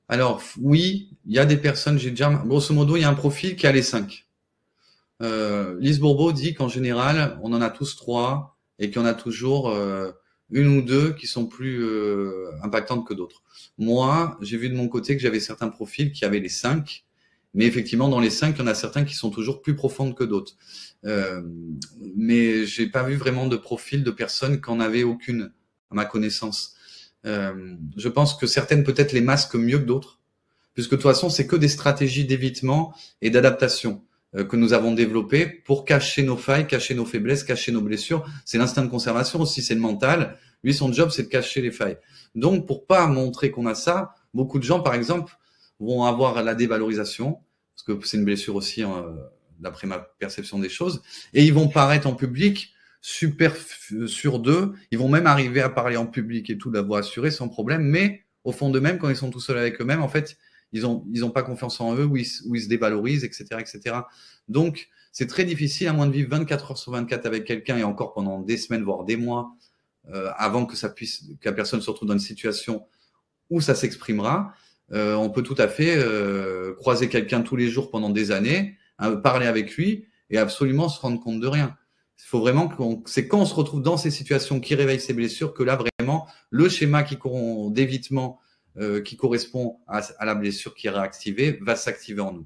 Alors, oui, il y a des personnes, j'ai déjà, grosso modo, il y a un profil qui a les 5. Lise Bourbeau dit qu'en général, on en a tous 3 et qu'il y en a toujours une ou deux qui sont plus impactantes que d'autres. Moi, j'ai vu de mon côté que j'avais certains profils qui avaient les 5, mais effectivement, dans les 5, il y en a certains qui sont toujours plus profondes que d'autres. Euh, mais j'ai pas vu vraiment de profil de personnes qui en avaient aucune, à ma connaissance. Je pense que certaines peut-être les masquent mieux que d'autres, puisque de toute façon, c'est que des stratégies d'évitement et d'adaptation que nous avons développées pour cacher nos failles, cacher nos faiblesses, cacher nos blessures. C'est l'instinct de conservation aussi, c'est le mental. Lui, son job, c'est de cacher les failles. Donc, pour pas montrer qu'on a ça, beaucoup de gens, par exemple, vont avoir la dévalorisation, parce que c'est une blessure aussi, d'après ma perception des choses, et ils vont paraître en public super sur d'eux. Ils vont même arriver à parler en public et tout, la voix assurée, sans problème, mais au fond d'eux-mêmes, quand ils sont tout seuls avec eux-mêmes, en fait, ils ont pas confiance en eux, où ils se dévalorisent, etc., etc. Donc, c'est très difficile, à moins de vivre 24 heures sur 24 avec quelqu'un et encore pendant des semaines, voire des mois, avant que que la personne se retrouve dans une situation où ça s'exprimera. On peut tout à fait croiser quelqu'un tous les jours pendant des années, parler avec lui et absolument se rendre compte de rien. Il faut vraiment c'est quand on se retrouve dans ces situations qui réveillent ces blessures que là vraiment le schéma d'évitement qui correspond à la blessure qui est réactivée va s'activer en nous.